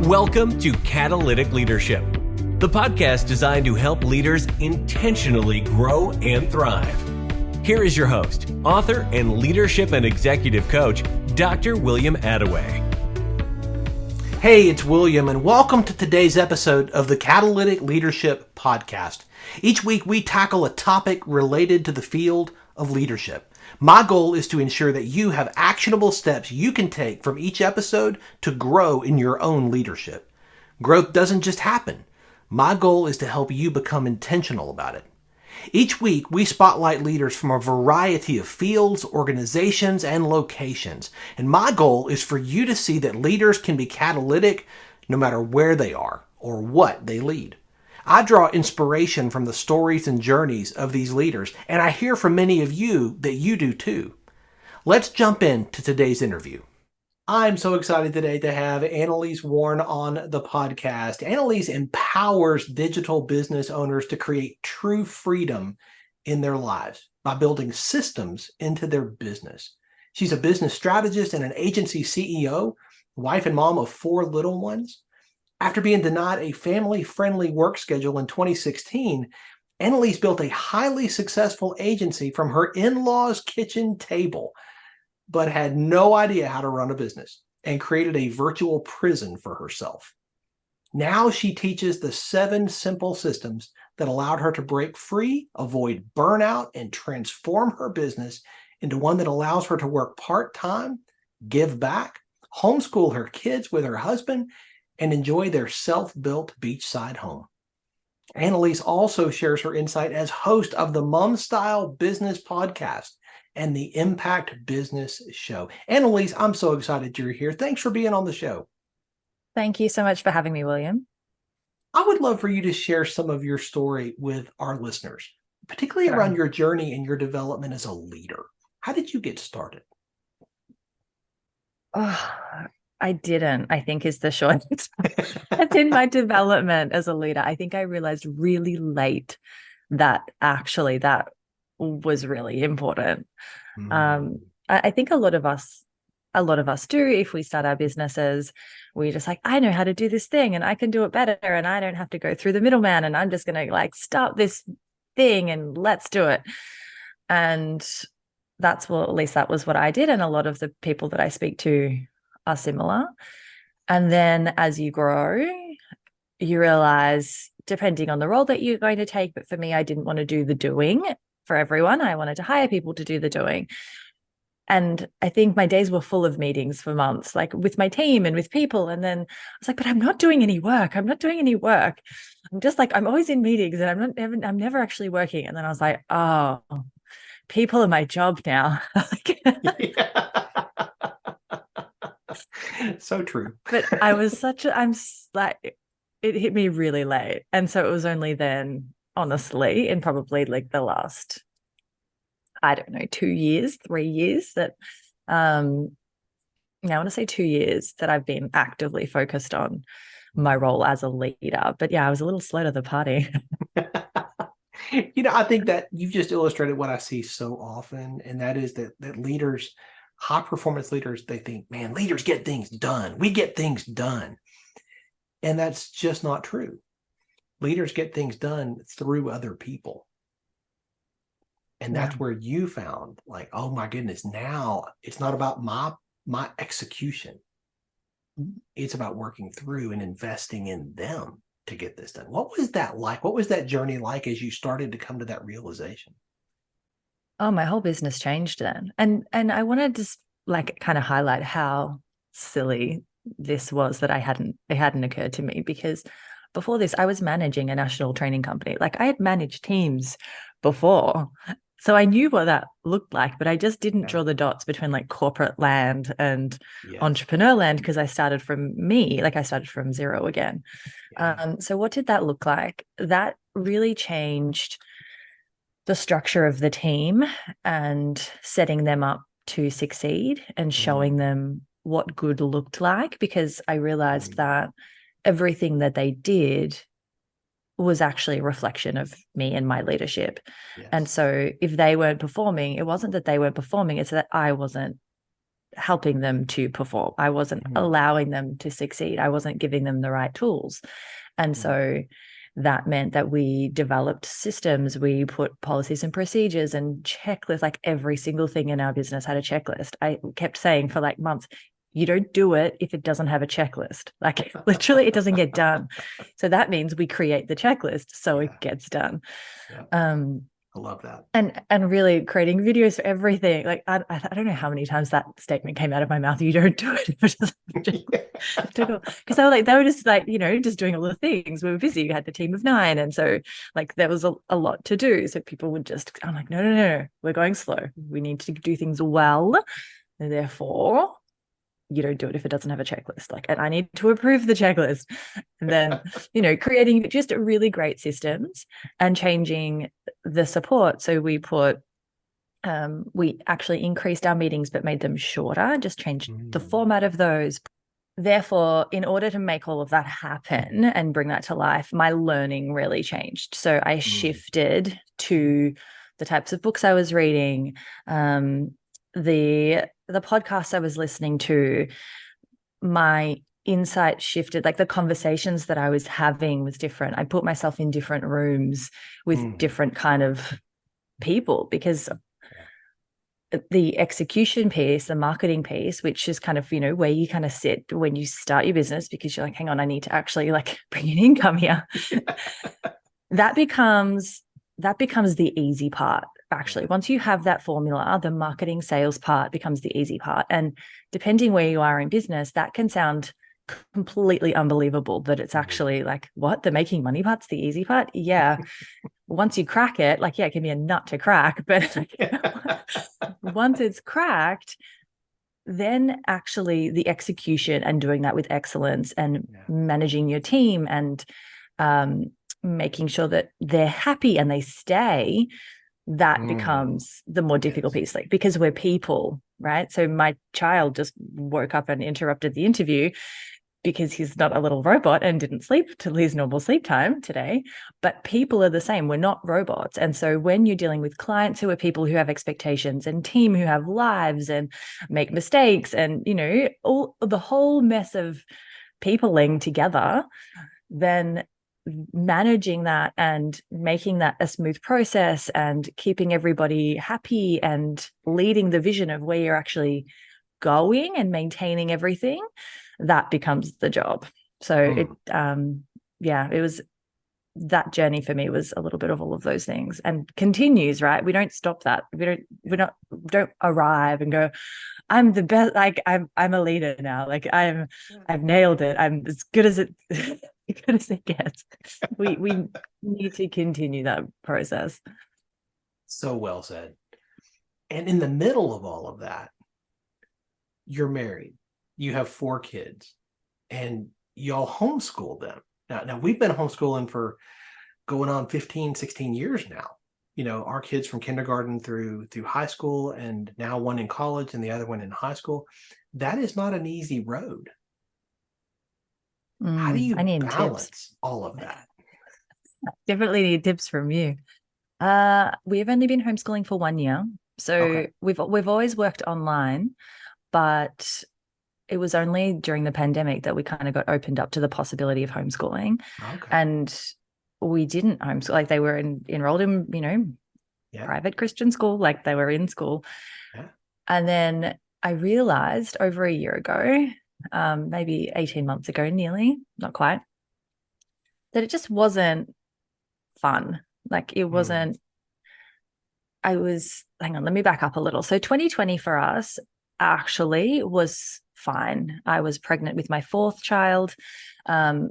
Welcome to Catalytic Leadership, the podcast designed to help leaders intentionally grow and thrive. Here is your host, author, and leadership and executive coach, Dr. William Attaway. Hey, it's William, and welcome to today's episode of the Catalytic Leadership Podcast. Each week, we tackle a topic related to the field of leadership. My goal is to ensure that you have actionable steps you can take from each episode to grow in your own leadership. Growth doesn't just happen. My goal is to help you become intentional about it. Each week, we spotlight leaders from a variety of fields, organizations, and locations. And my goal is for you to see that leaders can be catalytic no matter where they are or what they lead. I draw inspiration from the stories and journeys of these leaders, and I hear from many of you that you do too. Let's jump into today's interview. I'm so excited today to have Annelise Worn on the podcast. Annelise empowers digital business owners to create true freedom in their lives by building systems into their business. She's a business strategist and an agency CEO, wife and mom of 4 little ones. After being denied a family-friendly work schedule in 2016, Annelise built a highly successful agency from her in-laws' kitchen table, but had no idea how to run a business and created a virtual prison for herself. Now she teaches the 7 simple systems that allowed her to break free, avoid burnout, and transform her business into one that allows her to work part-time, give back, homeschool her kids with her husband, and enjoy their self-built beachside home. Annelise also shares her insight as host of the Mom Style Business Podcast and the Impact Business Show. Annelise, I'm so excited you're here. Thanks for being on the show. Thank you so much for having me, William. I would love for you to share some of your story with our listeners, particularly around your journey and your development as a leader. How did you get started? I didn't, I think is the short answer. In my development as a leader, I think I realized really late that actually that was really important. I think a lot of us do. If we start our businesses, we're just like, I know how to do this thing and I can do it better and I don't have to go through the middleman and I'm just going to start this thing and let's do it. And at least that was what I did. And a lot of the people that I speak to are similar. And then as you grow, you realize, depending on the role that you're going to take, but for me, I didn't want to do the doing for everyone. I wanted to hire people to do the doing. And I think my days were full of meetings for months, with my team and with people. And then I was like, but I'm not doing any work. I'm not doing any work. I'm just I'm always in meetings and I'm never actually working. And then I was like, oh, people are my job now. So true. But it hit me really late. And so it was only then, honestly, in probably the last, 2 years, 3 years that, I want to say 2 years that I've been actively focused on my role as a leader. But yeah, I was a little slow to the party. I think that you've just illustrated what I see so often, and that is that leaders, high performance leaders, they think, man, leaders get things done. We get things done. And that's just not true. Leaders get things done through other people. And that's where you found oh my goodness, now it's not about my execution. It's about working through and investing in them to get this done. What was that like? What was that journey like as you started to come to that realization? Oh, my whole business changed then. And I wanted to kind of highlight how silly this was that it hadn't occurred to me, because before this, I was managing a national training company. I had managed teams before. So I knew what that looked like, but I just didn't draw the dots between corporate land and entrepreneur land, because I started from I started from zero again. Yeah. So what did that look like? That really changed the structure of the team and setting them up to succeed and showing them what good looked like, because I realized that everything that they did was actually a reflection of me and my leadership. Yes. And so if they weren't performing, it wasn't that they weren't performing, it's that I wasn't helping them to perform. I wasn't allowing them to succeed. I wasn't giving them the right tools. And so that meant that we developed systems. We put policies and procedures and checklists, like every single thing in our business had a checklist. I kept saying for like months, you don't do it if it doesn't have a checklist. Like literally it doesn't get done. So that means we create the checklist so it gets done. I love that. And really creating videos for everything. Like I don't know how many times that statement came out of my mouth. You don't do it. Because they were just like, just doing all the things. We were busy. We had the team of 9. And so like there was a lot to do. So people would I'm like, no, we're going slow. We need to do things well. And therefore, you don't do it if it doesn't have a checklist. Like, and I need to approve the checklist. And then, creating just really great systems and changing the support. So we actually increased our meetings, but made them shorter, just changed the format of those. Therefore, in order to make all of that happen and bring that to life, my learning really changed. So I shifted to the types of books I was reading, the podcasts I was listening to. My insight shifted, like the conversations that I was having was different. I put myself in different rooms with different kind of people, because the execution piece, the marketing piece, which is kind of, where you kind of sit when you start your business, because you're like, hang on, I need to actually like bring in income here. That becomes the easy part. Actually, once you have that formula, the marketing sales part becomes the easy part. And depending where you are in business, that can sound completely unbelievable that it's actually like, what? The making money part's the easy part? Yeah. Once you crack it, like, it can be a nut to crack, but once it's cracked, then actually the execution and doing that with excellence and managing your team and making sure that they're happy and they stay, that becomes the more difficult piece, like, because we're people, right? So my child just woke up and interrupted the interview because he's not a little robot and didn't sleep till his normal sleep time today. But people are the same. We're not robots. And so when you're dealing with clients who are people who have expectations and team who have lives and make mistakes and, all the whole mess of peopling together, then managing that and making that a smooth process and keeping everybody happy and leading the vision of where you're actually going and maintaining everything, that becomes the job. So it was, that journey for me was a little bit of all of those things and continues, right? We don't stop that. We don't arrive and go, I'm the best. Like I'm a leader now. Like I've nailed it. I'm as good as it gets. We need to continue that process. So well said. And in the middle of all of that, you're married. You have 4 kids, and y'all homeschool them. Now we've been homeschooling for going on 15, 16 years now. Our kids from kindergarten through high school, and now one in college and the other one in high school. That is not an easy road. How do you balance tips. All of that? Definitely need tips from you. We've only been homeschooling for 1 year. So we've always worked online, but it was only during the pandemic that we kind of got opened up to the possibility of homeschooling. And we didn't homeschool. Like they were enrolled in, private Christian school, like they were in school. Yeah. And then I realized over a year ago, maybe 18 months ago, nearly, not quite, that it just wasn't fun. Like it wasn't, hang on, let me back up a little. So 2020 for us actually was fine. I was pregnant with my 4th child.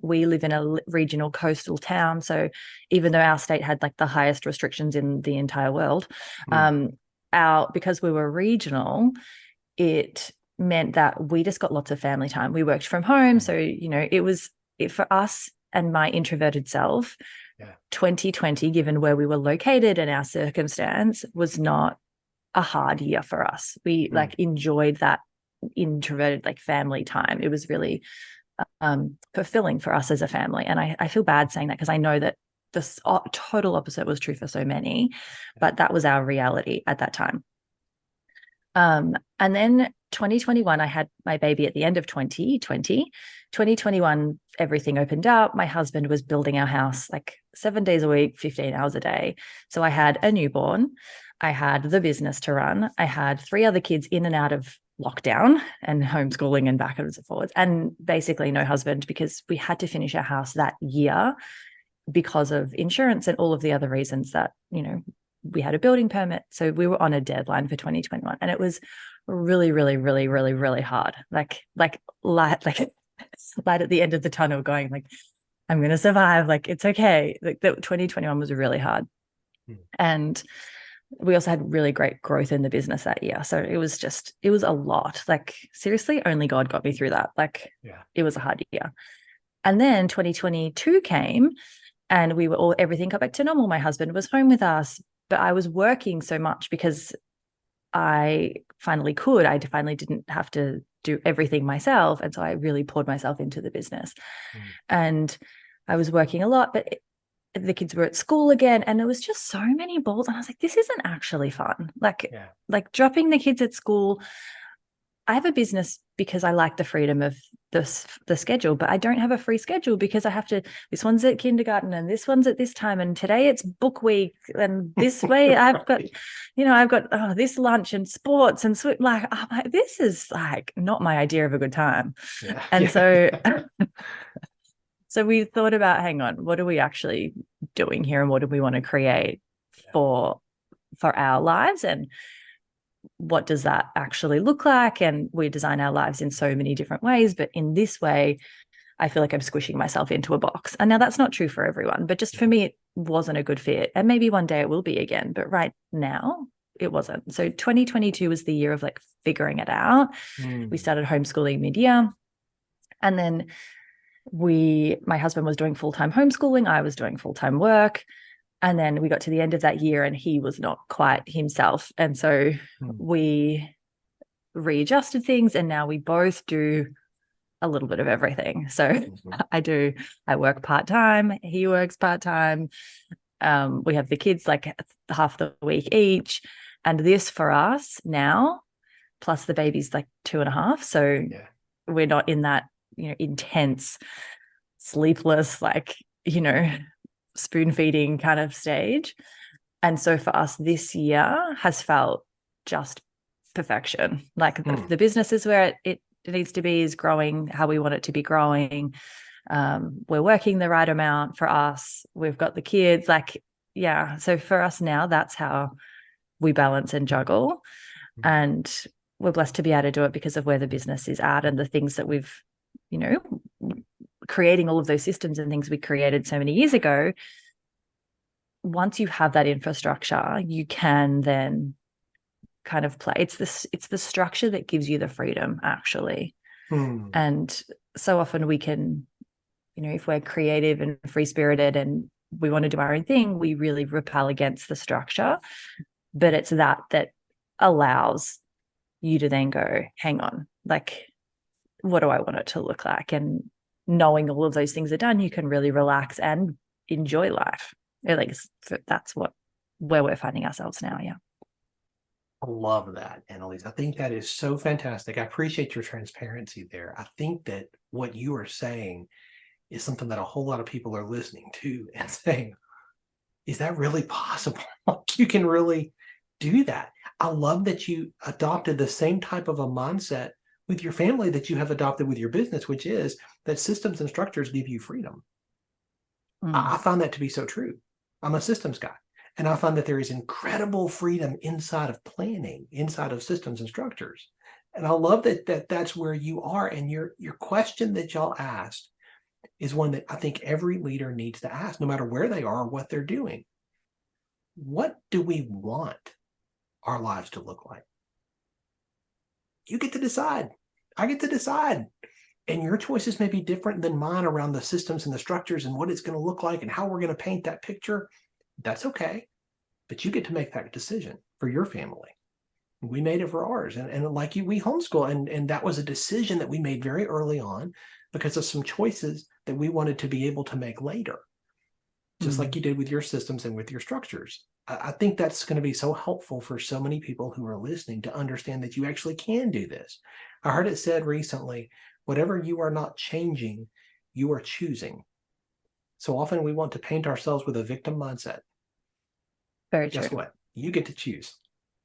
We live in a regional coastal town. So even though our state had like the highest restrictions in the entire world, because we were regional, it meant that we just got lots of family time. We worked from home. So, it for us and my introverted self, 2020, given where we were located and our circumstance, was not a hard year for us. We enjoyed that introverted family time. It was really fulfilling for us as a family. And I feel bad saying that because I know that the total opposite was true for so many, but that was our reality at that time. And then 2021, I had my baby at the end of 2020. 2021, everything opened up. My husband was building our house like 7 days a week, 15 hours a day. So I had a newborn. I had the business to run. I had 3 other kids in and out of lockdown and homeschooling and backwards and forwards, and basically no husband because we had to finish our house that year because of insurance and all of the other reasons that, we had a building permit. So we were on a deadline for 2021, and it was really, really, really, really, really hard. Like light at the end of the tunnel going like, I'm going to survive. Like, it's okay. Like 2021 was really hard. And we also had really great growth in the business that year. So it was a lot. Like, seriously, only God got me through that. Like, It was a hard year. And then 2022 came, and everything got back to normal. My husband was home with us, but I was working so much because I finally could. I finally didn't have to do everything myself. And so I really poured myself into the business. And I was working a lot, but the kids were at school again, and there was just so many balls. And I was like, this isn't actually fun. Like dropping the kids at school. I have a business because I like the freedom of the schedule, but I don't have a free schedule because I have to, this one's at kindergarten and this one's at this time. And today it's book week. And this way I've got, this lunch and sports and like, I'm like, this is like not my idea of a good time. And so we thought about, hang on, what are we actually doing here? And what do we want to create for our lives? And what does that actually look like? And we design our lives in so many different ways, but in this way, I feel like I'm squishing myself into a box. And now that's not true for everyone, but just for me, it wasn't a good fit. And maybe one day it will be again, but right now it wasn't. So 2022 was the year of like figuring it out. We started homeschooling mid-year, and then my husband was doing full-time homeschooling. I was doing full-time work. And then we got to the end of that year and he was not quite himself. And so we readjusted things, and now we both do a little bit of everything. So I work part-time, he works part-time. We have the kids like half the week each. And this for us now, plus the baby's like 2.5. So we're not in that, intense, sleepless, like, spoon feeding kind of stage. And so for us, this year has felt just perfection. Like the business is where it needs to be, is growing how we want it to be growing. We're working the right amount for us. We've got the kids, so for us now, that's how we balance and juggle. And we're blessed to be able to do it because of where the business is at and the things that we've, creating all of those systems and things we created so many years ago. Once you have that infrastructure, you can then kind of play. It's the structure that gives you the freedom, actually. And so often we can, if we're creative and free-spirited and we want to do our own thing, we really repel against the structure. But it's that allows you to then go, hang on, like, what do I want it to look like? And knowing all of those things are done, you can really relax and enjoy life. At least that's where we're finding ourselves now. Yeah. I love that, Annelise. I think that is so fantastic. I appreciate your transparency there. I think that what you are saying is something that a whole lot of people are listening to and saying, is that really possible? You can really do that. I love that you adopted the same type of a mindset with your family that you have adopted with your business, which is that systems and structures give you freedom. I find that to be so true. I'm a systems guy, and I find that there is incredible freedom inside of planning, inside of systems and structures. And I love that that's where you are. And your question that y'all asked is one that I think every leader needs to ask, no matter where they are or what they're doing. What do we want our lives to look like? You get to decide. I get to decide. And your choices may be different than mine around the systems and the structures and what it's going to look like and how we're going to paint that picture. That's okay. But you get to make that decision for your family. We made it for ours. And like you, we homeschool. And that was a decision that we made very early on because of some choices that we wanted to be able to make later. Just like you did with your systems and with your structures. I think that's going to be so helpful for so many people who are listening to understand that you actually can do this. I heard it said recently, whatever you are not changing, you are choosing. So often we want to paint ourselves with a victim mindset. Very Guess true. what? You get to choose.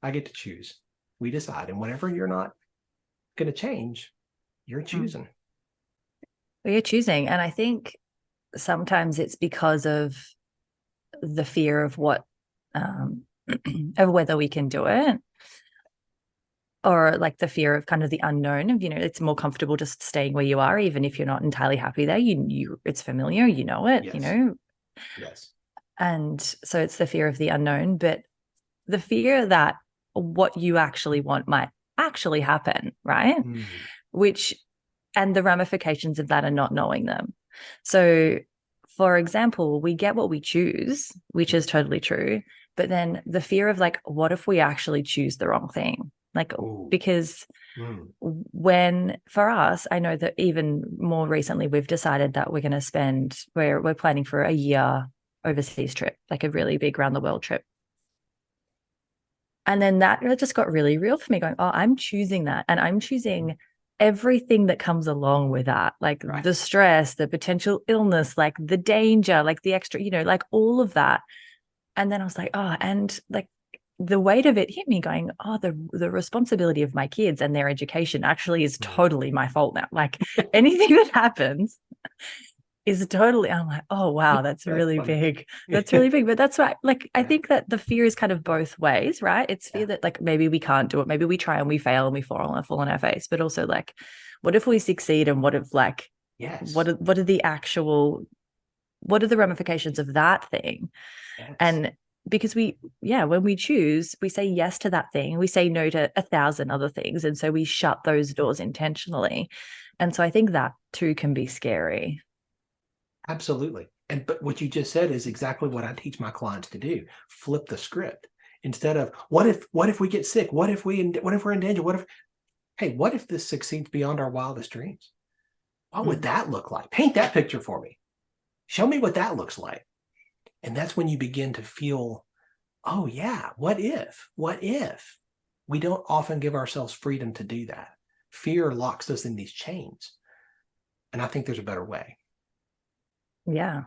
I get to choose. We decide. And whatever you're not going to change, you're choosing. Well, you're choosing. And I think sometimes it's because of the fear of what, of whether we can do it, or like the fear of kind of the unknown of, it's more comfortable just staying where you are, even if you're not entirely happy there. It's familiar, it, Yes. Yes. And so it's the fear of the unknown, but the fear that what you actually want might actually happen, right? Which, and the ramifications of that are not knowing them. So, for example, we get what we choose, which is totally true. But then the fear of like, what if we actually choose the wrong thing? Like, because when for us, I know that even more recently, we've decided that we're going to we're planning for a year overseas trip, like a really big round the world trip. And then that just got really real for me, going, oh, I'm choosing that. And I'm choosing everything that comes along with that, like the stress, the potential illness, like the danger, like the extra, like all of that. And then I was like, oh, and like the weight of it hit me going, oh, the responsibility of my kids and their education actually is totally my fault now. Like anything that happens is totally, I'm like, oh, wow, that's really big. That's really big. But that's right. Like, I think that the fear is kind of both ways, right? It's fear that like maybe we can't do it. Maybe we try and we fail and we fall on our face. But also like, what if we succeed, and what if like, what are the ramifications of that thing? And because when we choose, we say yes to that thing, we say no to 1,000 other things. And so we shut those doors intentionally. And so I think that too can be scary. Absolutely. But what you just said is exactly what I teach my clients to do. Flip the script. Instead of what if we get sick? What if we're in danger? What if this succeeds beyond our wildest dreams? What would that look like? Paint that picture for me. Show me what that looks like. And that's when you begin to feel, oh yeah, what if? We don't often give ourselves freedom to do that. Fear locks us in these chains. And I think there's a better way. Yeah,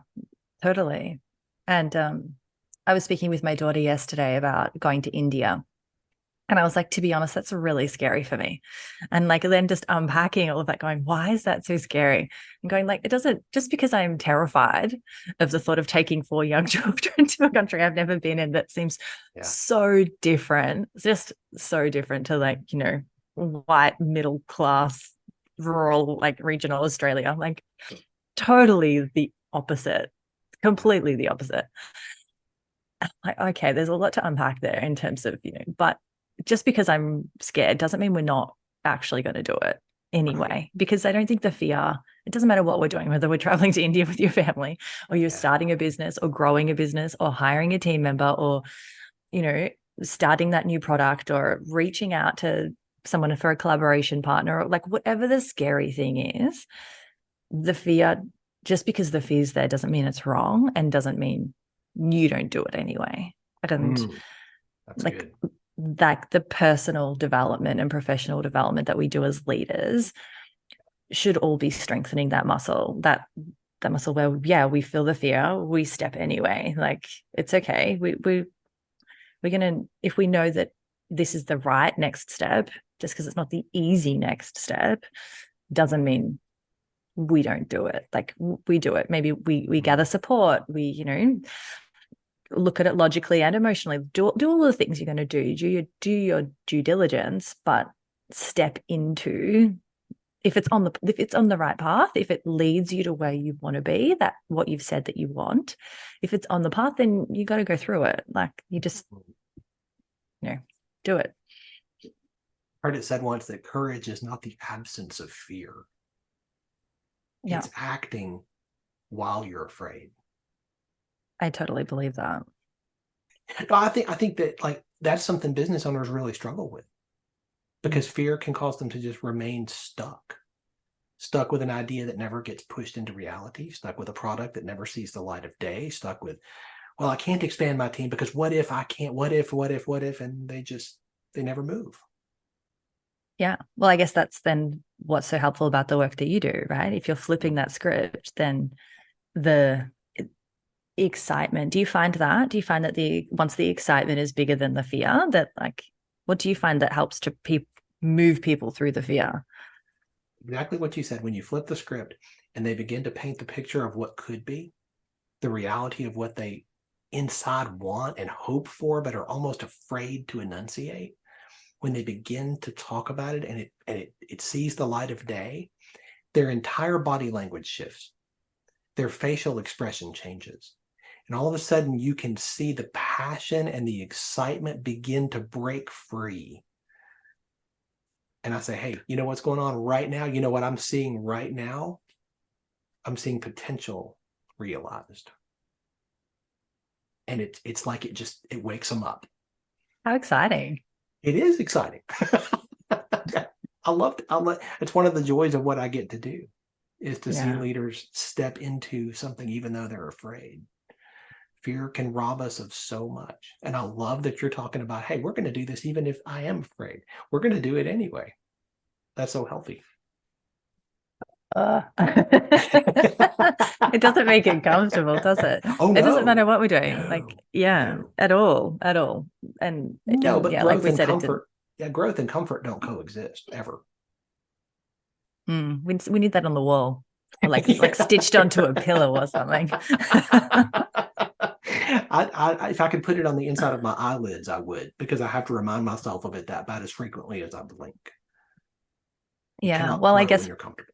totally. And I was speaking with my daughter yesterday about going to India. And I was like, to be honest, that's really scary for me. And like, then just unpacking all of that, going, why is that so scary? And going like, it doesn't, just because I'm terrified of the thought of taking 4 young children to a country I've never been in that seems so different, just so different to like, white, middle class, rural, like regional Australia, like totally the opposite, completely the opposite. Like, okay, there's a lot to unpack there in terms of, but just because I'm scared doesn't mean we're not actually going to do it anyway, because I don't think the fear, it doesn't matter what we're doing, whether we're traveling to India with your family or you're starting a business or growing a business or hiring a team member or, starting that new product or reaching out to someone for a collaboration partner, or like whatever the scary thing is, the fear, just because the fear's there doesn't mean it's wrong and doesn't mean you don't do it anyway. And that's like, good. Like the personal development and professional development that we do as leaders should all be strengthening that muscle, that muscle where, we feel the fear, we step anyway. Like, it's okay. We're going to, if we know that this is the right next step, just because it's not the easy next step, doesn't mean we don't do it. Like, we do it. Maybe we gather support. We, look at it logically and emotionally, do all the things you're going to do your due diligence, but step into, if it's on the right path, if it leads you to where you want to be, that what you've said that you want, if it's on the path, then you got to go through it. Like, you just, do it. I heard it said once that courage is not the absence of fear. It's acting while you're afraid. I totally believe that. No, I think that like that's something business owners really struggle with, because fear can cause them to just remain stuck with an idea that never gets pushed into reality, stuck with a product that never sees the light of day, stuck with Well, I can't expand my team because what if I can't? What if? And they never move. Yeah. Well, I guess that's then what's so helpful about the work that you do, right? If you're flipping that script, then the excitement, do you find that? Do you find that once the excitement is bigger than the fear, that like, what do you find that helps to move people through the fear? Exactly what you said. When you flip the script and they begin to paint the picture of what could be, the reality of what they inside want and hope for, but are almost afraid to enunciate, when they begin to talk about it and it sees the light of day, their entire body language shifts. Their facial expression changes. And all of a sudden, you can see the passion and the excitement begin to break free. And I say, hey, you know what's going on right now? You know what I'm seeing right now? I'm seeing potential realized. And it's like it wakes them up. How exciting. It is exciting. I love it's one of the joys of what I get to do, is to see leaders step into something even though they're afraid. Fear can rob us of so much. And I love that you're talking about, hey, we're going to do this even if I am afraid. We're going to do it anyway. That's so healthy. It doesn't make it comfortable, does it? Oh, no. It doesn't matter what we're doing. No, like, no. at all. And no, but growth like we and said, comfort. Growth and comfort don't coexist ever. We need that on the wall, or like stitched onto a pillow or something. If I could put it on the inside of my eyelids, I would, because I have to remind myself of it about as frequently as I blink. Yeah. Well, I guess when you're comfortable.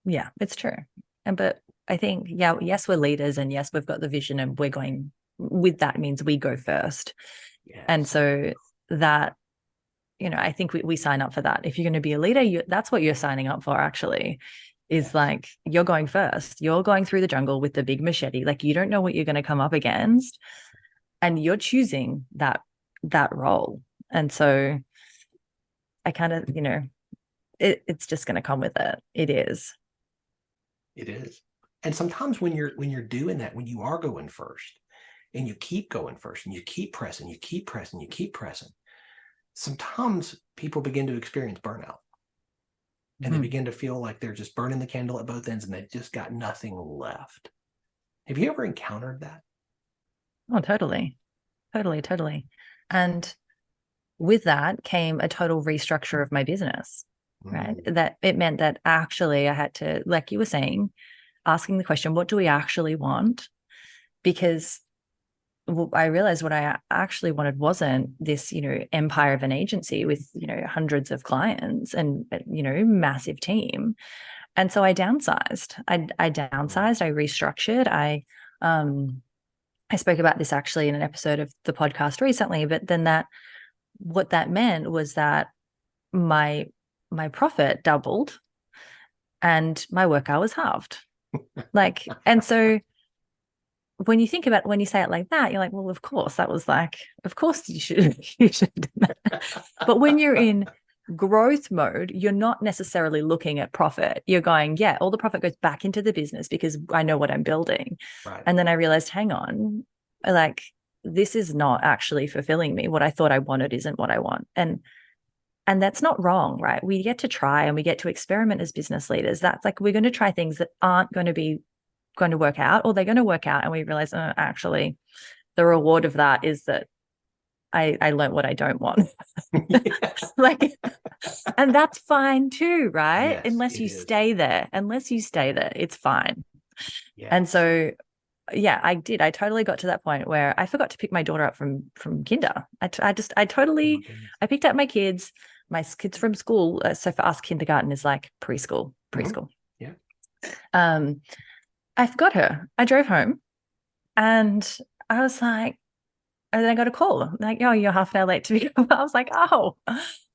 Yeah, it's true. But I think, yes, we're leaders, and yes, we've got the vision, and we're going with that means we go first. Yes. And so that, I think we sign up for that. If you're going to be a leader, that's what you're signing up for, actually, is like, you're going first. You're going through the jungle with the big machete. Like, you don't know what you're going to come up against, and you're choosing that role. And so I kind of, it's just going to come with it. It is. It is. And sometimes when you're doing that, when you are going first and you keep going first and you keep pressing, sometimes people begin to experience burnout. And they begin to feel like they're just burning the candle at both ends and they've just got nothing left. Have you ever encountered that? Oh, totally. And with that came a total restructure of my business, right? That it meant that actually I had to, like you were saying, asking the question, what do we actually want? Because I realized what I actually wanted wasn't this, empire of an agency with, hundreds of clients and, massive team. And so I downsized. I downsized, I restructured. I spoke about this actually in an episode of the podcast recently, but then what that meant was that my profit doubled and my work hours halved. And so when you think about, when you say it like that, you're like, well, of course you should do that. But when you're in growth mode, you're not necessarily looking at profit. You're going, all the profit goes back into the business because I know what I'm building. Right. And then I realized, hang on, like, this is not actually fulfilling me. What I thought I wanted isn't what I want. And that's not wrong, right? We get to try and we get to experiment as business leaders. That's like, we're going to try things that aren't going to work out, or they're going to work out. And we realize, actually, the reward of that is that I learned what I don't want. And that's fine too, right? Yes, Unless you stay there, it's fine. Yes. And so, I did. I totally got to that point where I forgot to pick my daughter up from kinder. I picked up my kids from school. So for us, kindergarten is like preschool. Yeah. I forgot her. I drove home and I was like, and then I got a call like, oh, you're half an hour late to pick up. I was like, oh,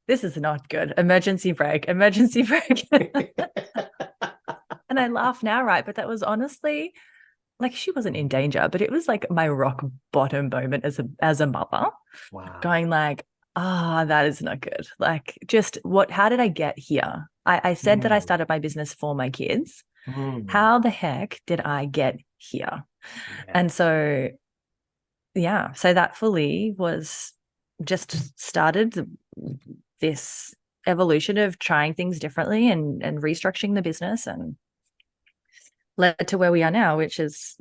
this is not good. Emergency brake. And I laugh now, right? But that was honestly, like, she wasn't in danger, but it was like my rock bottom moment as a mother. Wow. Going like, that is not good. Like, just how did I get here? I said that I started my business for my kids. How the heck did I get here? Yeah. And so yeah, so that fully was just started this evolution of trying things differently and restructuring the business, and led to where we are now, which is,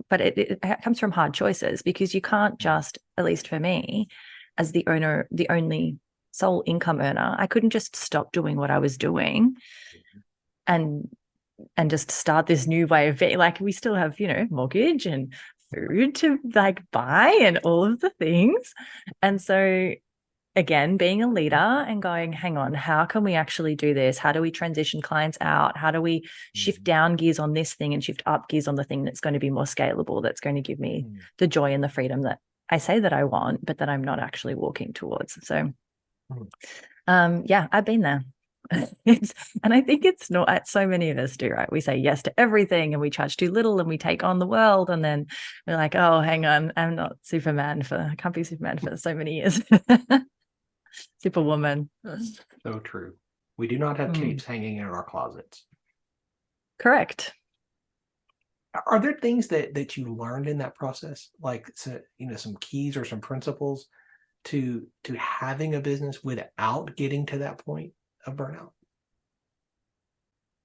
but it comes from hard choices, because you can't just, at least for me, as the owner, the only sole income earner, I couldn't just stop doing what I was doing and just start this new way of being. Like, we still have, mortgage and food to like buy and all of the things. And so again, being a leader and going, hang on, how can we actually do this? How do we transition clients out? How do we shift down gears on this thing and shift up gears on the thing that's going to be more scalable, that's going to give me the joy and the freedom that I say that I want, but that I'm not actually walking towards. So, yeah, I've been there. And I think it's not, so many of us do, right? We say yes to everything and we charge too little and we take on the world. And then we're like, oh, hang on, I can't be Superman for so many years. Superwoman. So true. We do not have capes hanging in our closets. Correct. Are there things that you learned in that process, like, some keys or some principles to having a business without getting to that point of burnout?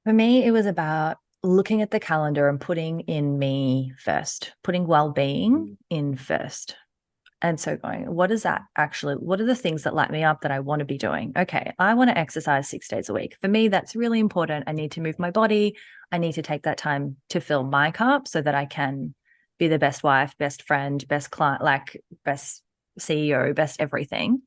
For me, it was about looking at the calendar and putting in me first, putting well-being in first. And so going, what are the things that light me up that I want to be doing? Okay, I want to exercise 6 days a week. For me, that's really important. I need to move my body. I need to take that time to fill my cup so that I can be the best wife, best friend, best client, like best CEO, best everything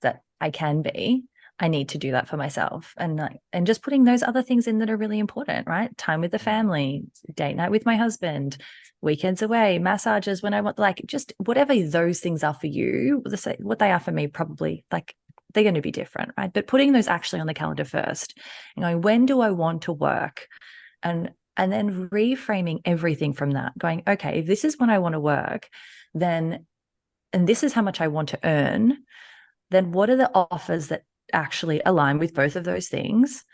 that I can be. I need to do that for myself, and just putting those other things in that are really important, right? Time with the family, date night with my husband, weekends away, massages when I want, like, just whatever those things are for you, what they are for me, probably, like, they're going to be different, right? But putting those actually on the calendar first and going, when do I want to work? And then reframing everything from that, going, okay, if this is when I want to work, then, and this is how much I want to earn, then what are the offers that actually align with both of those things?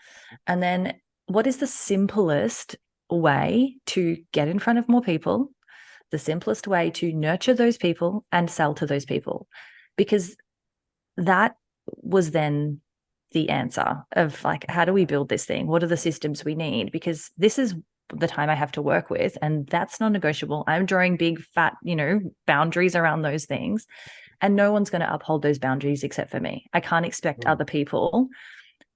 And then what is the simplest way to get in front of more people, the simplest way to nurture those people and sell to those people? Because that was then the answer of, like, how do we build this thing? What are the systems we need? Because this is the time I have to work with, and that's non-negotiable. I'm drawing big fat, boundaries around those things, and no one's going to uphold those boundaries except for me. I can't expect other people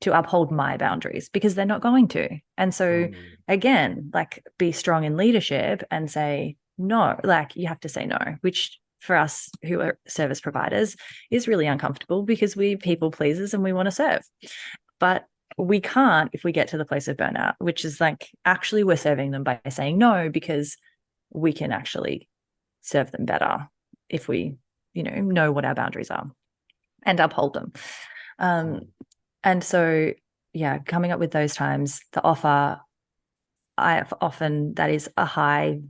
to uphold my boundaries, because they're not going to. And so again, like, be strong in leadership and say no. Like, you have to say no, which for us who are service providers is really uncomfortable, because we people pleasers and we want to serve. But we can't if we get to the place of burnout, which is like, actually we're serving them by saying no, because we can actually serve them better if we, know what our boundaries are and uphold them. And so, yeah, coming up with those times, the offer, that is a high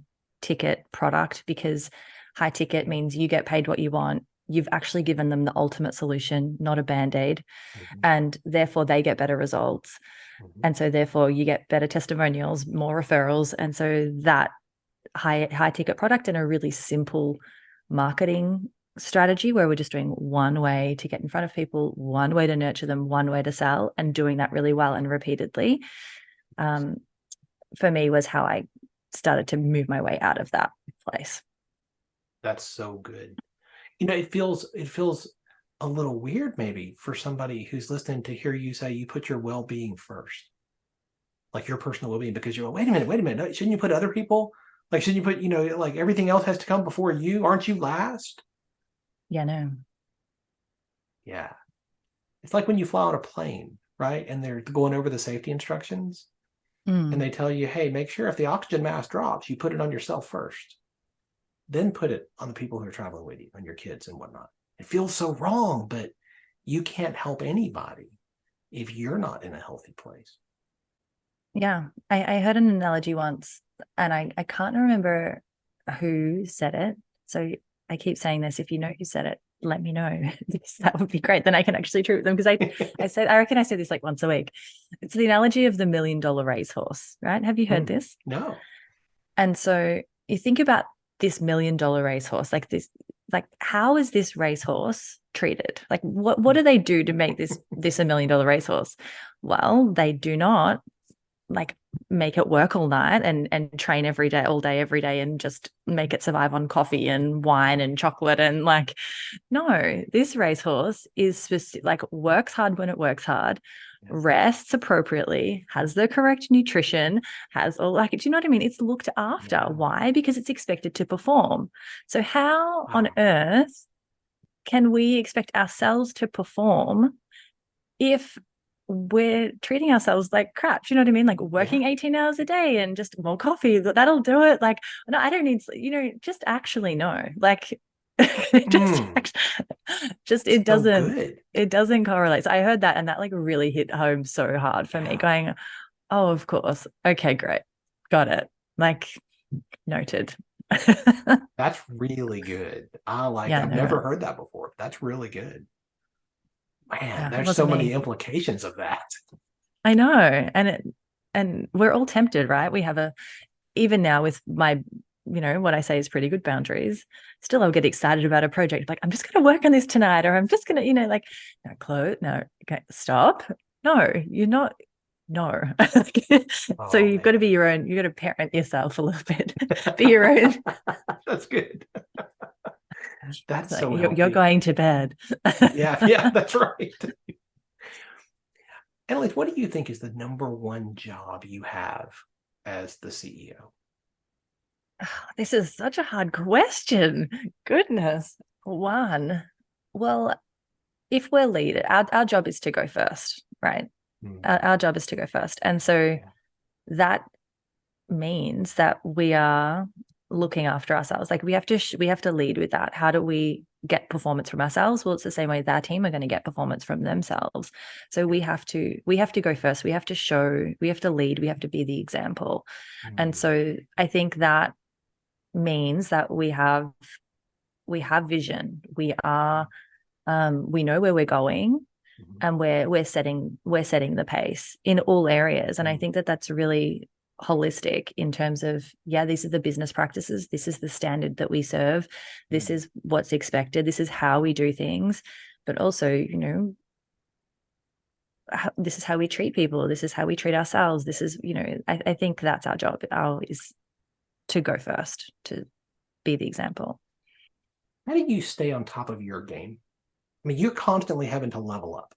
ticket product, because high ticket means you get paid what you want. You've actually given them the ultimate solution, not a Band-Aid. And therefore they get better results. And so therefore you get better testimonials, more referrals. And so that high ticket product, and a really simple marketing strategy where we're just doing one way to get in front of people, one way to nurture them, one way to sell, and doing that really well and repeatedly, for me, was how I started to move my way out of that place. That's so good. It feels a little weird maybe for somebody who's listening to hear you say you put your well-being first, like your personal well-being, because you're like, wait a minute, shouldn't you put other people? Like, shouldn't you put, like, everything else has to come before you? Aren't you last? Yeah, no. Yeah. It's like when you fly on a plane, right? And they're going over the safety instructions, and they tell you, hey, make sure if the oxygen mask drops, you put it on yourself first. Then put it on the people who are traveling with you, on your kids and whatnot. It feels so wrong, but you can't help anybody if you're not in a healthy place. Yeah. I heard an analogy once, and I can't remember who said it. So I keep saying this. If you know who said it, let me know. That would be great. Then I can actually treat them, because I reckon I say this like once a week. It's the analogy of the $1 million racehorse, right? Have you heard this? No. And so you think about this $1 million racehorse, like this, like how is this racehorse treated? Like what do they do to make this $1 million racehorse? Well, they do not like make it work all night and train every day, all day, every day, and just make it survive on coffee and wine and chocolate. And like, no, this racehorse is specific, like works hard when it works hard, rests appropriately, has the correct nutrition, has all like, do you know what I mean? It's looked after. Yeah. Why? Because it's expected to perform. So how on earth can we expect ourselves to perform if we're treating ourselves like crap? Do you know what I mean? Like working 18 hours a day and just more coffee, that'll do it. Like, no, I don't need, just actually no. Like it doesn't correlate. So I heard that and that like really hit home so hard for me, going, oh, of course. Okay, great. Got it. Like noted. That's really good. I've never heard that before. That's really good. Man, there's so many implications of that. I know. And we're all tempted, right? We have even now with my, what I say is pretty good boundaries, still I'll get excited about a project. Like, I'm just going to work on this tonight, or I'm just going to, like, no, Chloe, no, okay, stop. No, you're not. No. So you've got to be your own, you've got to parent yourself a little bit. Be your own. That's good. That's like, so you're going to bed. yeah, that's right. Annelise, what do you think is the number one job you have as the CEO? This is such a hard question. Goodness. One, well, if we're leaders, our job is to go first, right? Our job is to go first. And so that means that we are looking after ourselves. Like we have to lead with that. How do we get performance from ourselves? Well, it's the same way that our team are going to get performance from themselves. So we have to go first. We have to show, we have to lead, we have to be the example. And so I think that means that we have vision. We know where we're going, and we're setting the pace in all areas. And I think that that's really holistic in terms of, these are the business practices, this is the standard that we serve, this is what's expected, this is how we do things, but also, this is how we treat people, this is how we treat ourselves, this is, I think that's our job. Is to go first, to be the example. How do you stay on top of your game? I mean, you're constantly having to level up,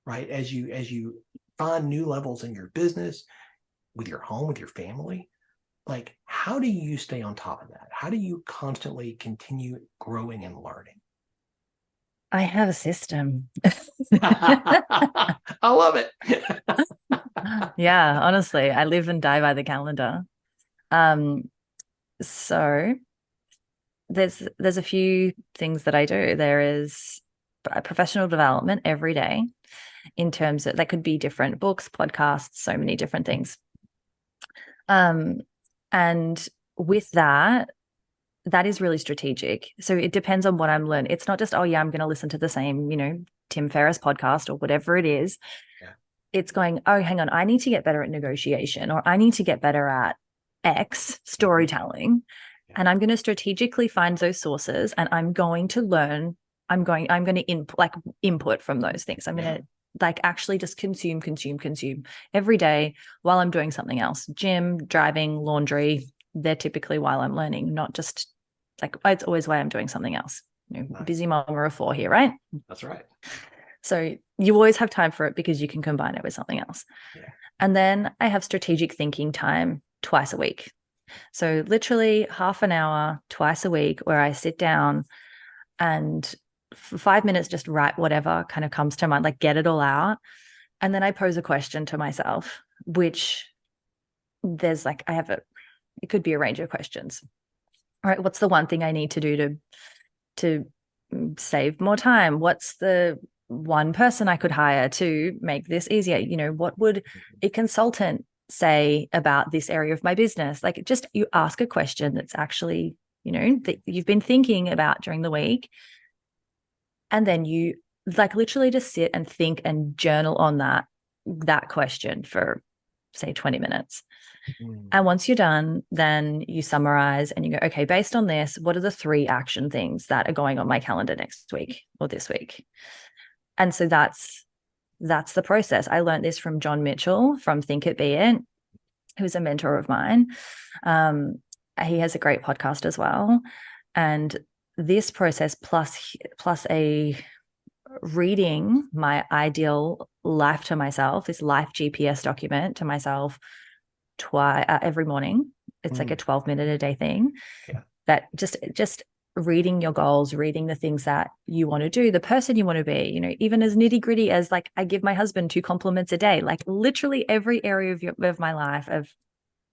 right? As you find new levels in your business, with your home, with your family. Like, how do you stay on top of that? How do you constantly continue growing and learning? I have a system. I love it. Yeah, honestly, I live and die by the calendar. So there's a few things that I do. There is professional development every day, in terms of that could be different books, podcasts, so many different things. And with that is really strategic. So it depends on what I'm learning. It's not just, I'm going to listen to the same, Tim Ferriss podcast or whatever it is. Yeah. It's going, hang on, I need to get better at negotiation, or I need to get better at X storytelling. Yeah. And I'm going to strategically find those sources, and I'm going to learn. I'm going to input from those things. I'm going to actually just consume every day while I'm doing something else. Gym, driving, laundry, they're typically while I'm learning, not just it's always while I'm doing something else. Nice. Busy mom of 4 here, right? That's right. So you always have time for it because you can combine it with something else. Yeah. And then I have strategic thinking time twice a week. So literally half an hour twice a week where I sit down and for 5 minutes, just write whatever kind of comes to mind, get it all out. And then I pose a question to myself, which there's it could be a range of questions. All right, what's the one thing I need to do to save more time? What's the one person I could hire to make this easier? What would a consultant say about this area of my business? Just you ask a question that's actually, that you've been thinking about during the week. And then you literally just sit and think and journal on that question for say 20 minutes. Mm. And once you're done, then you summarize and you go, okay, based on this, what are the 3 action things that are going on my calendar next week or this week? And so that's the process. I learned this from John Mitchell from Think It Be It, who's a mentor of mine. He has a great podcast as well. And this process plus a reading my ideal life to myself, this life GPS document to myself every morning. It's like a 12-minute a day thing. Yeah. That just reading your goals, reading the things that you want to do, the person you want to be, you know, even as nitty gritty as like I give my husband 2 compliments a day, like literally every area of my life of,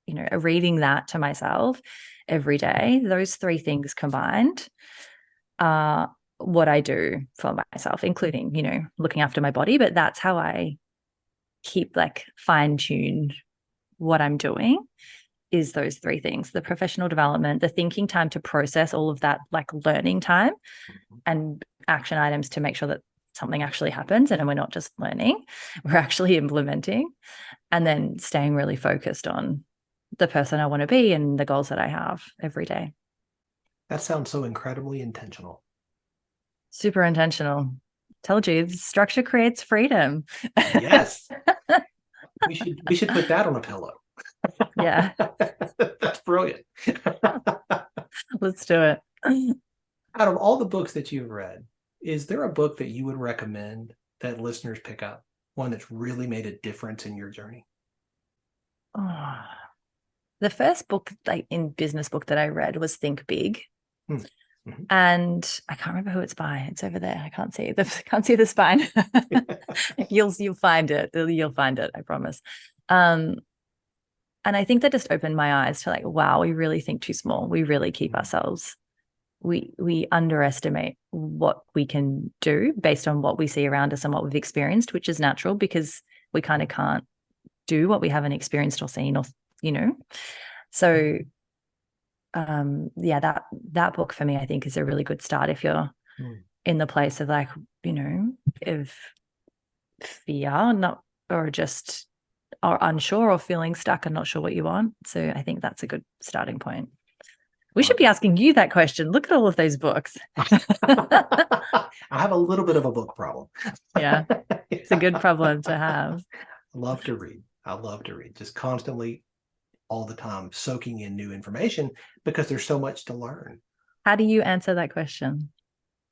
you know, reading that to myself every day. Those 3 things combined are what I do for myself, including, you know, looking after my body. But that's how I keep like fine-tuned what I'm doing, is those 3 things: the professional development, the thinking time to process all of that, like learning time, and action items to make sure that something actually happens and we're not just learning, we're actually implementing, and then staying really focused on the person I want to be and the goals that I have every day. That sounds so incredibly intentional. Super intentional. Told you, structure creates freedom. Yes. we should put that on a pillow. Yeah. That's brilliant. Let's do it. Out of all the books that you've read, is there a book that you would recommend that listeners pick up? One that's really made a difference in your journey? Oh. The first book, like in business book that I read, was Think Big. Mm-hmm. And I can't remember who it's by. It's over there. I can't see the spine. You'll find it. You'll find it, I promise. And I think that just opened my eyes to like, wow, we really think too small. We really keep ourselves. We underestimate what we can do based on what we see around us and what we've experienced, which is natural because we kind of can't do what we haven't experienced or seen, or, you know. So yeah, that book for me, I think, is a really good start if you're in the place of like, you know, of fear, or unsure or feeling stuck and not sure what you want. So I think that's a good starting point. We should be asking you that question. Look at all of those books. I have a little bit of a book problem. Yeah, it's a good problem to have. I love to read. Just constantly, all the time, soaking in new information because there's so much to learn. How do you answer that question?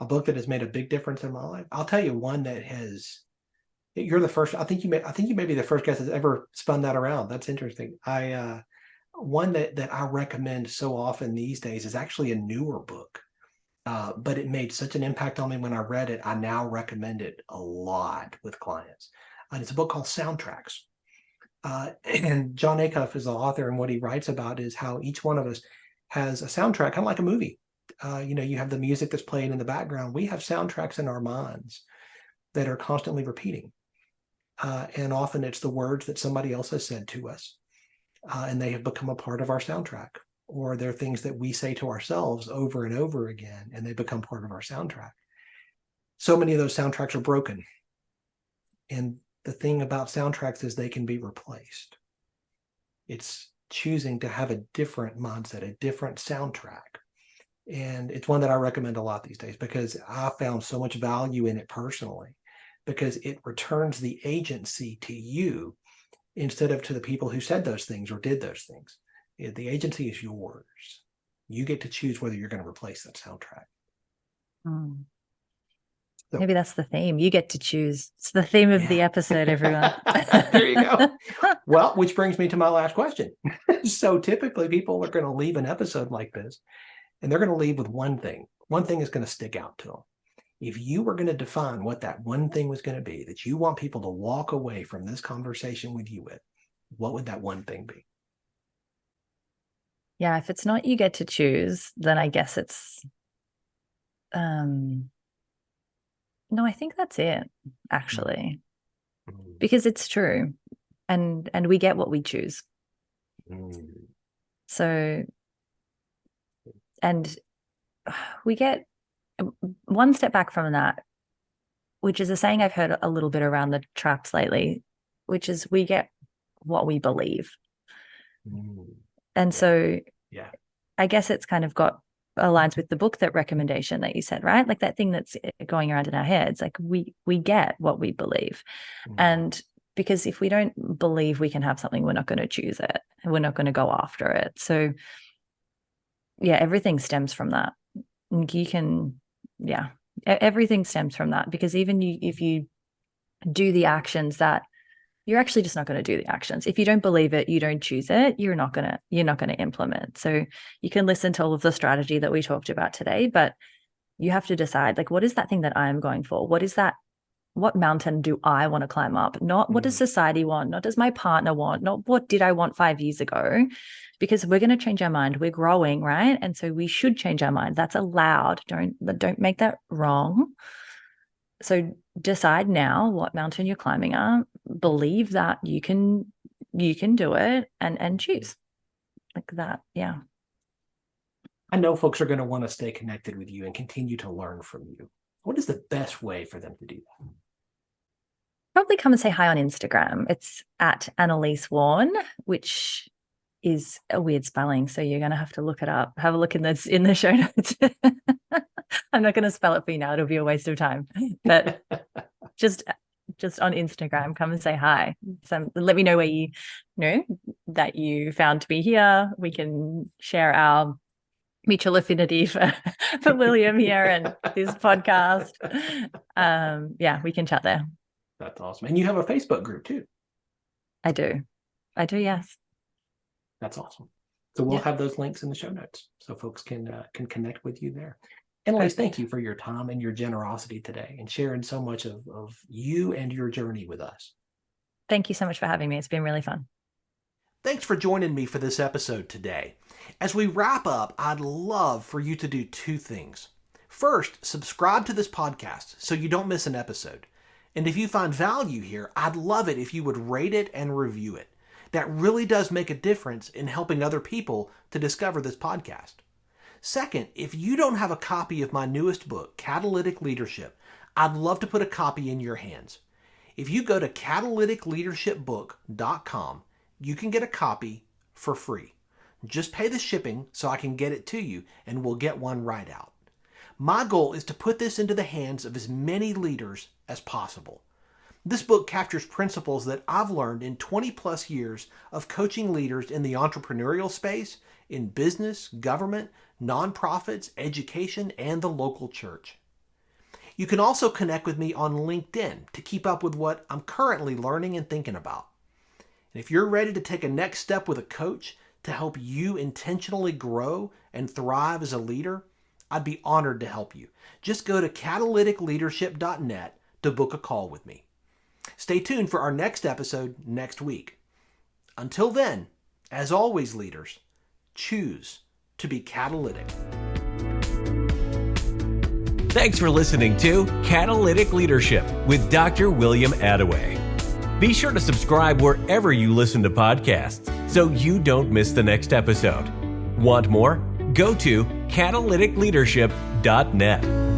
A book that has made a big difference in my life. I'll tell you one that has. You're the first. I think you may be the first guest that's ever spun that around. That's interesting. One that I recommend so often these days is actually a newer book, but it made such an impact on me when I read it. I now recommend it a lot with clients. And it's a book called Soundtracks. And John Acuff is the author, and what he writes about is how each one of us has a soundtrack, kind of like a movie. You know, you have the music that's playing in the background. We have soundtracks in our minds that are constantly repeating. And often it's the words that somebody else has said to us, and they have become a part of our soundtrack. Or they're things that we say to ourselves over and over again, and they become part of our soundtrack. So many of those soundtracks are broken. And the thing about soundtracks is they can be replaced. It's choosing to have a different mindset, a different soundtrack. And it's one that I recommend a lot these days because I found so much value in it personally, because it returns the agency to you instead of to the people who said those things or did those things. The agency is yours. You get to choose whether you're going to replace that soundtrack. So, maybe that's the theme. You get to choose. It's the theme of the episode, everyone. There you go. Well, which brings me to my last question. So typically people are going to leave an episode like this, and they're going to leave with one thing. One thing is going to stick out to them. If you were going to define what that one thing was going to be that you want people to walk away from this conversation with you with, what would that one thing be? Yeah, if it's not you get to choose, then I guess it's no, I think that's it, actually. Because it's true. And we get what we choose. So, and we get one step back from that, which is a saying I've heard a little bit around the traps lately, which is we get what we believe. Yeah. And so Yeah. I guess it's kind of aligns with the book, that recommendation that you said, right? Like that thing that's going around in our heads, like we get what we believe. And because if we don't believe we can have something, we're not going to choose it, and we're not going to go after it. So yeah, everything stems from that. Everything stems from that, because even if you do the actions, that you're actually just not going to do the actions. If you don't believe it, you don't choose it, you're not going to implement. So you can listen to all of the strategy that we talked about today, but you have to decide, like, what is that thing that I'm going for? What mountain do I want to climb up? Not what does society want? Not does my partner want? Not what did I want 5 years ago? Because we're going to change our mind. We're growing, right? And so we should change our mind. That's allowed. Don't make that wrong. So decide now what mountain you're climbing up. Believe that you can do it, and choose like that. Yeah. I know folks are going to want to stay connected with you and continue to learn from you. What is the best way for them to do that? Probably come and say hi on Instagram. It's at Annelise Worn, which is a weird spelling, so you're going to have to look it up. Have a look in the show notes. I'm not going to spell it for you now. It'll be a waste of time. But just on Instagram, come and say hi. So let me know where you know that you found me here. We can share our mutual affinity for William here and this podcast. We can chat there. That's awesome. And you have a Facebook group too. I do. Yes. That's awesome. So we'll have those links in the show notes so folks can connect with you there. Annelise, thank you for your time and your generosity today and sharing so much of you and your journey with us. Thank you so much for having me. It's been really fun. Thanks for joining me for this episode today. As we wrap up, I'd love for you to do 2 things. First, subscribe to this podcast so you don't miss an episode. And if you find value here, I'd love it if you would rate it and review it. That really does make a difference in helping other people to discover this podcast. Second, if you don't have a copy of my newest book, Catalytic Leadership, I'd love to put a copy in your hands. If you go to catalyticleadershipbook.com, you can get a copy for free. Just pay the shipping so I can get it to you, and we'll get one right out. My goal is to put this into the hands of as many leaders as possible. This book captures principles that I've learned in 20 plus years of coaching leaders in the entrepreneurial space, in business, government, nonprofits, education, and the local church. You can also connect with me on LinkedIn to keep up with what I'm currently learning and thinking about. And if you're ready to take a next step with a coach to help you intentionally grow and thrive as a leader, I'd be honored to help you. Just go to catalyticleadership.net to book a call with me. Stay tuned for our next episode next week. Until then, as always, leaders, choose to be catalytic. Thanks for listening to Catalytic Leadership with Dr. William Attaway. Be sure to subscribe wherever you listen to podcasts so you don't miss the next episode. Want more? Go to catalyticleadership.net.